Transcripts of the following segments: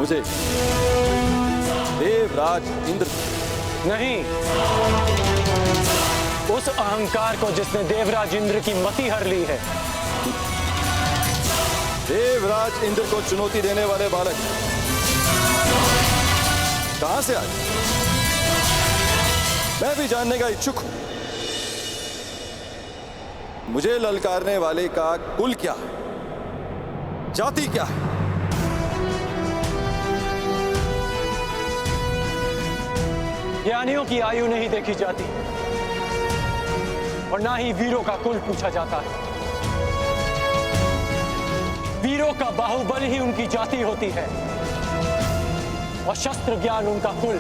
मुझे, देवराज इंद्र। नहीं, उस अहंकार को जिसने देवराज इंद्र की मति हर ली है। देवराज इंद्र को चुनौती देने वाले बालक कहां से आए? मैं भी जानने का इच्छुक हूं। मुझे ललकारने वाले का कुल क्या है, जाति क्या है? ज्ञानियों की आयु नहीं देखी जाती और ना ही वीरों का कुल पूछा जाता है। वीरों का बाहुबल ही उनकी जाति होती है और शस्त्र ज्ञान उनका कुल।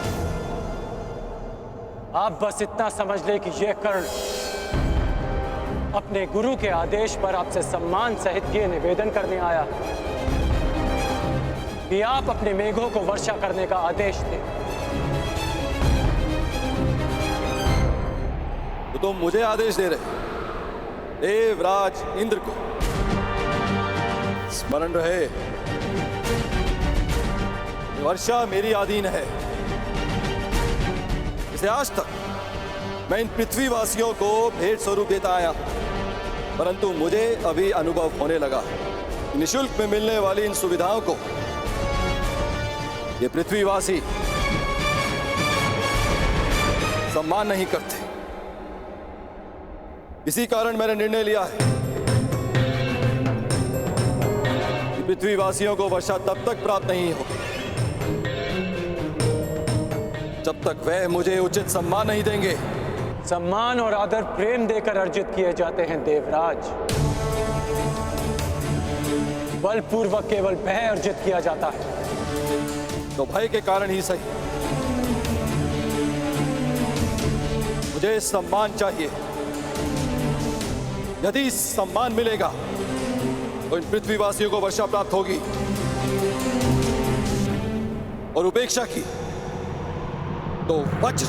आप बस इतना समझ ले कि यह कर्ण अपने गुरु के आदेश पर आपसे सम्मान सहित ये निवेदन करने आया कि आप अपने मेघों को वर्षा करने का आदेश दें। तो तुम मुझे आदेश दे रहे, देवराज इंद्र को। स्मरण रहे, वर्षा मेरी अधीन है। इसे आज तक मैं इन पृथ्वीवासियों को भेंट स्वरूप देता आया, परंतु मुझे अभी अनुभव होने लगा निःशुल्क में मिलने वाली इन सुविधाओं को ये पृथ्वीवासी सम्मान नहीं करते। इसी कारण मैंने निर्णय लिया है कि पृथ्वीवासियों को वर्षा तब तक प्राप्त नहीं हो जब तक वह मुझे उचित सम्मान नहीं देंगे। सम्मान और आदर प्रेम देकर अर्जित किए जाते हैं देवराज। बलपूर्वक केवल भय अर्जित किया जाता है। तो भय के कारण ही सही मुझे सम्मान चाहिए। यदि सम्मान मिलेगा तो इन पृथ्वीवासियों को वर्षा प्राप्त होगी और उपेक्षा की तो वज्र।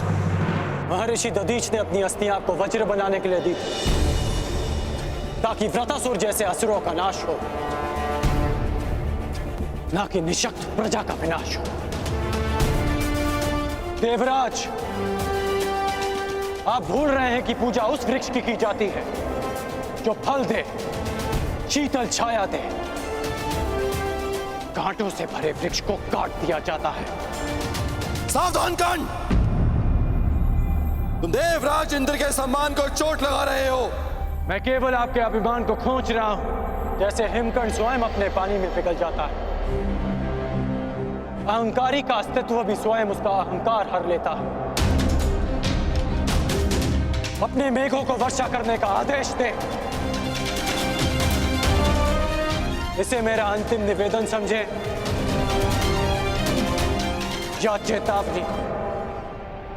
महर्षि दधीच ने अपनी अस्थियां आपको वज्र बनाने के लिए दी थी ताकि व्रतासुर जैसे असुरों का नाश हो, ना कि निशक्त प्रजा का विनाश हो। देवराज, आप भूल रहे हैं कि पूजा उस वृक्ष की जाती है जो फल दे, शीतल छाया दे। कांटों से भरे वृक्ष को काट दिया जाता है। सावधान कर्ण, तुम देवराज इंद्र के सम्मान को चोट लगा रहे हो। मैं केवल आपके अभिमान को खींच रहा हूं, जैसे हिमकर्ण स्वयं अपने पानी में पिघल जाता है। अहंकारी का अस्तित्व भी स्वयं उसका अहंकार हर लेता है। अपने मेघों को वर्षा करने का आदेश दे। इसे मेरा अंतिम निवेदन समझे या चेतावनी।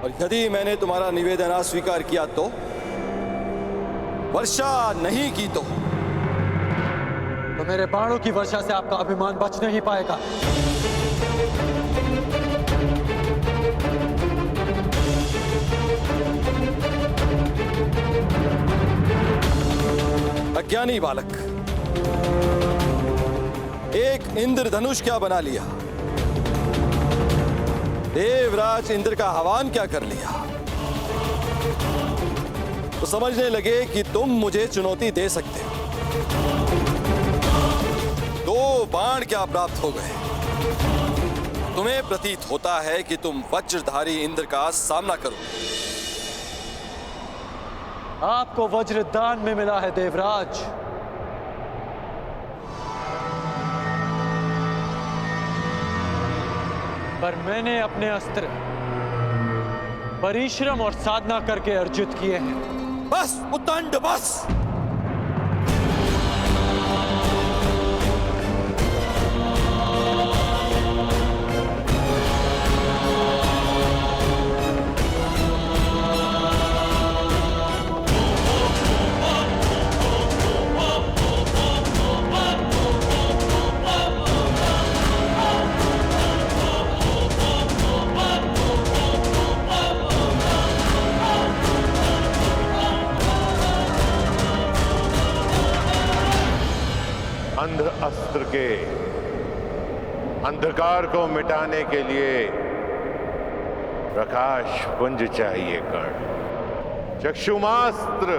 और यदि मैंने तुम्हारा निवेदन अस्वीकार किया तो, वर्षा नहीं की तो मेरे बाणों की वर्षा से आपका अभिमान बच नहीं पाएगा। अज्ञानी बालक, एक इंद्रधनुष क्या बना लिया, देवराज इंद्र का आह्वान क्या कर लिया, तो समझने लगे कि तुम मुझे चुनौती दे सकते हो। 2 बाण क्या प्राप्त हो गए। तुम्हें प्रतीत होता है कि तुम वज्रधारी इंद्र का सामना करोगे। आपको वज्र दान में मिला है देवराज। पर मैंने अपने अस्त्र परिश्रम और साधना करके अर्जित किए हैं। बस उद्दंड, बस। अंध अस्त्र के अंधकार को मिटाने के लिए प्रकाश पुंज चाहिए कर्ण। चक्षुमास्त्र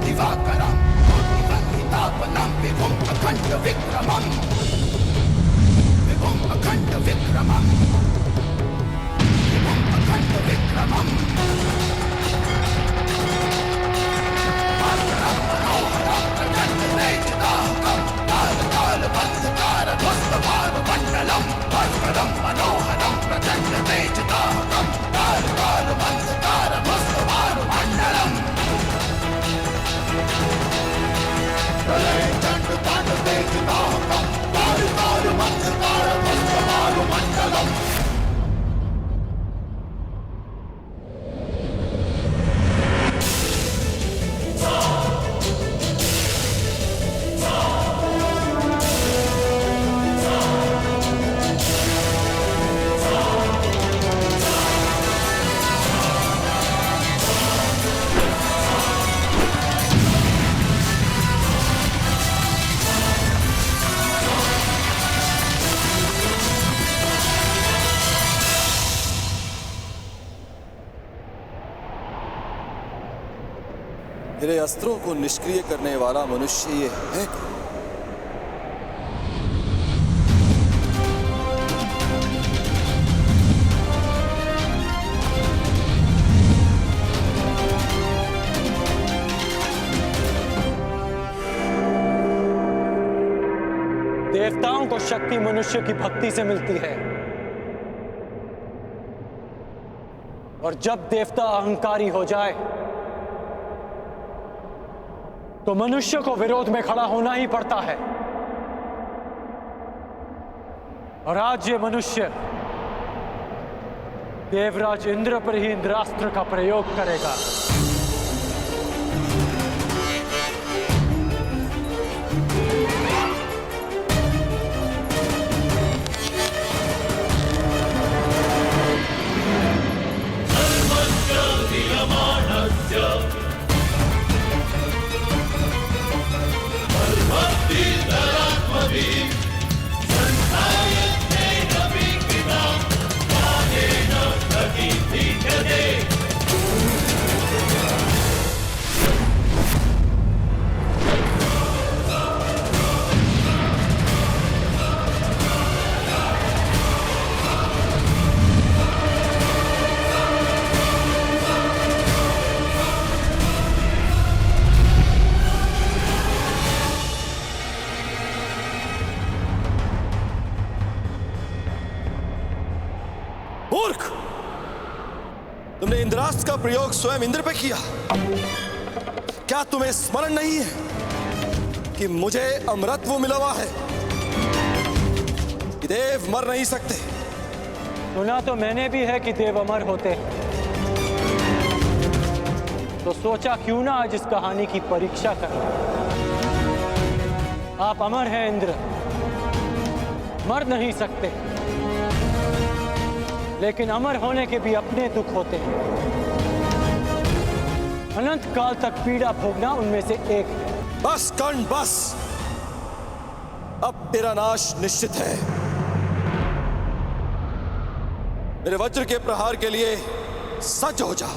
दिवाकरम विभुम अखंड विक्रमम विभुम अखंड विक्रमम विभुम अखंड विक्रमम मनोहरम प्रचंड तेजदाहकम काल काल बंधकार ध्वस्त भार मंडलम परम मनोहरम प्रचंड तेजदाहकम काल काल बंधकार ध्वस्त भार मंडलम चंड तांड तेजदाहकम काल काल बंधकार ध्वस्त भार मंडलम। मेरे अस्त्रों को निष्क्रिय करने वाला मनुष्य ये है कौन? देवताओं को शक्ति मनुष्य की भक्ति से मिलती है, और जब देवता अहंकारी हो जाए तो मनुष्य को विरोध में खड़ा होना ही पड़ता है। और आज ये मनुष्य देवराज इंद्र पर ही इंद्रास्त्र का प्रयोग करेगा। मूर्ख! तुमने इंद्रास्त्र का प्रयोग स्वयं इंद्र पे किया। क्या तुम्हें स्मरण नहीं है कि मुझे अमरत्व मिला हुआ है, कि देव मर नहीं सकते? सुना तो मैंने भी है कि देव अमर होते हैं, तो सोचा क्यों ना आज इस कहानी की परीक्षा करें। आप अमर हैं इंद्र, मर नहीं सकते, लेकिन अमर होने के भी अपने दुख होते हैं। अनंत काल तक पीड़ा भोगना उनमें से एक है। बस कर्ण, बस। अब तेरा नाश निश्चित है। मेरे वज्र के प्रहार के लिए सज्ज हो जा।